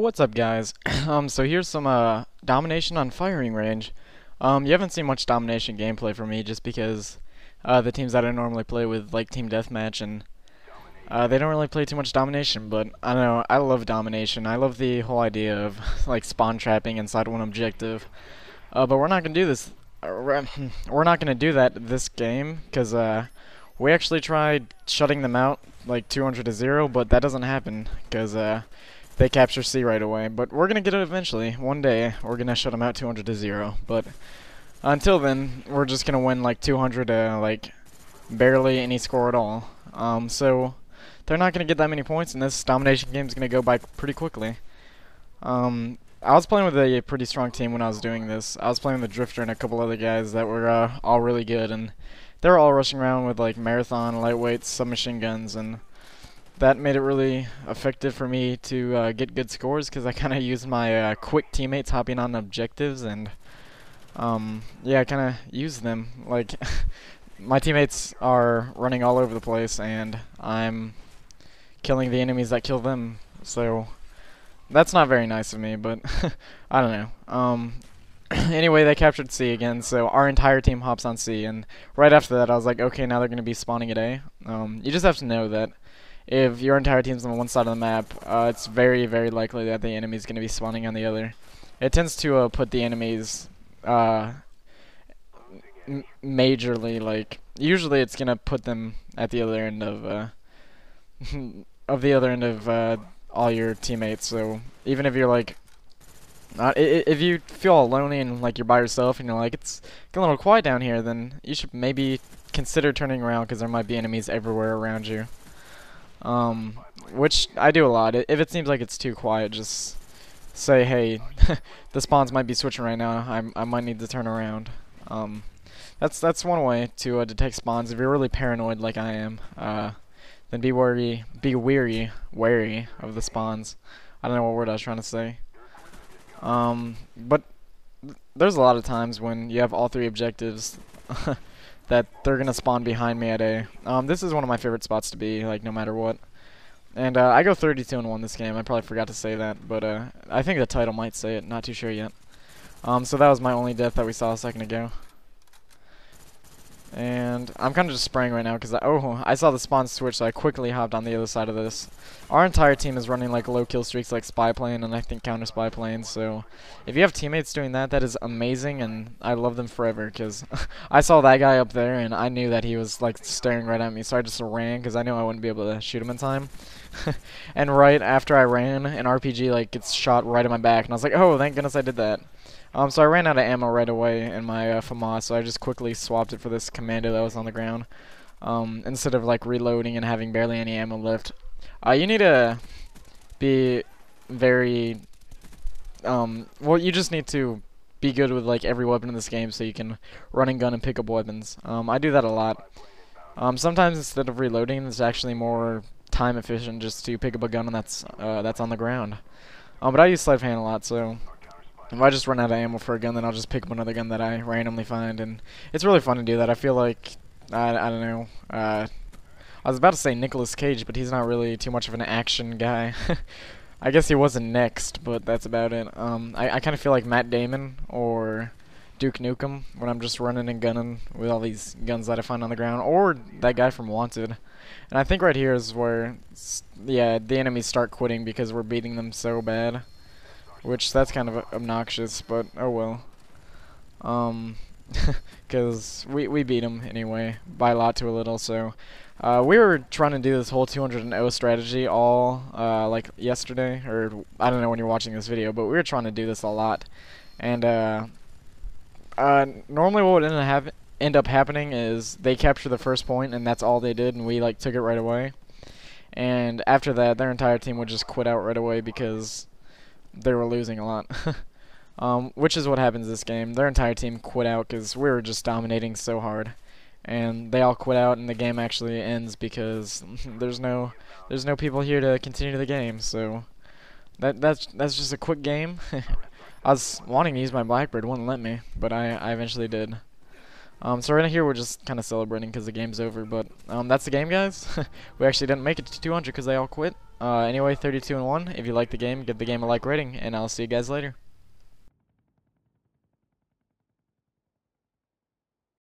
What's up, guys? So here's some domination on firing range. You haven't seen much domination gameplay from me just because the teams that I normally play with, like Team Deathmatch, and they don't really play too much domination. But I don't know, I love domination. I love the whole idea of like spawn trapping inside one objective. But we're not gonna do this. We're not gonna do that this game because we actually tried shutting them out like 200 to 0, but that doesn't happen because they capture C right away. But we're gonna get it eventually. One day we're gonna shut them out 200 to 0. But until then, we're just gonna win like 200 to like barely any score at all. So they're not gonna get that many points, and this domination game is gonna go by pretty quickly. I was playing with a pretty strong team when I was doing this. I was playing with the Drifter and a couple other guys that were all really good, and they were all rushing around with like marathon, lightweights, submachine guns, and that made it really effective for me to get good scores because I kind of used my quick teammates hopping on objectives, and yeah, I kind of used them. Like, my teammates are running all over the place, and I'm killing the enemies that kill them, so that's not very nice of me, but I don't know. Anyway, they captured C again, so our entire team hops on C, and right after that I was like, okay, now they're going to be spawning at A. You just have to know that if your entire team's on one side of the map, it's very, very likely that the enemy's going to be spawning on the other. It tends to put the enemies majorly, like, usually it's going to put them at the other end of all your teammates. So even if you're like if you feel all lonely and like you're by yourself and you're like, it's a little quiet down here, then you should maybe consider turning around because there might be enemies everywhere around you. Which I do a lot. If it seems like it's too quiet, just say, hey, the spawns might be switching right now. I might need to turn around. That's one way to detect spawns. If you're really paranoid like I am, then be wary of the spawns. I don't know what word I was trying to say. But there's a lot of times when you have all three objectives that they're gonna spawn behind me at A. This is one of my favorite spots to be, like, no matter what. And I go 32-1 this game. I probably forgot to say that, but I think the title might say it. Not too sure yet. So that was my only death that we saw a second ago. And I'm kind of just spraying right now because I saw the spawn switch, so I quickly hopped on the other side of this. Our entire team is running like low kill streaks, like spy plane and I think counter spy plane. So if you have teammates doing that, that is amazing, and I love them forever because I saw that guy up there and I knew that he was like staring right at me, so I just ran because I knew I wouldn't be able to shoot him in time. And right after I ran, an RPG like gets shot right in my back, and I was like, oh, thank goodness I did that. So I ran out of ammo right away in my FAMAS, so I just quickly swapped it for this commando that was on the ground. Instead of like reloading and having barely any ammo left. You need to be very, well, you just need to be good with like every weapon in this game so you can run and gun and pick up weapons. I do that a lot. Sometimes instead of reloading, it's actually more time efficient just to pick up a gun that's on the ground. But I use sleight of hand a lot, so if I just run out of ammo for a gun, then I'll just pick up another gun that I randomly find, and it's really fun to do that. I feel like, I don't know, I was about to say Nicolas Cage, but he's not really too much of an action guy. I guess he wasn't next, but that's about it. I kind of feel like Matt Damon or Duke Nukem when I'm just running and gunning with all these guns that I find on the ground, or that guy from Wanted. And I think right here is where, yeah, the enemies start quitting because we're beating them so bad. Which, that's kind of obnoxious, but oh well. Because we beat him anyway, by a lot to a little, so we were trying to do this whole 200-0 strategy all, like, yesterday, or I don't know when you're watching this video, but we were trying to do this a lot. And, normally what would end up happening is they capture the first point, and that's all they did, and we, like, took it right away. And after that, their entire team would just quit out right away because they were losing a lot. Which is what happens this game. Their entire team quit out because we were just dominating so hard, and they all quit out, and the game actually ends because there's no people here to continue the game. So that's just a quick game. I was wanting to use my Blackbird, wouldn't let me, but I eventually did. So right here we're just kind of celebrating because the game's over, but that's the game, guys. We actually didn't make it to 200 because they all quit. Anyway, 32-1. If you like the game, give the game a like rating, and I'll see you guys later.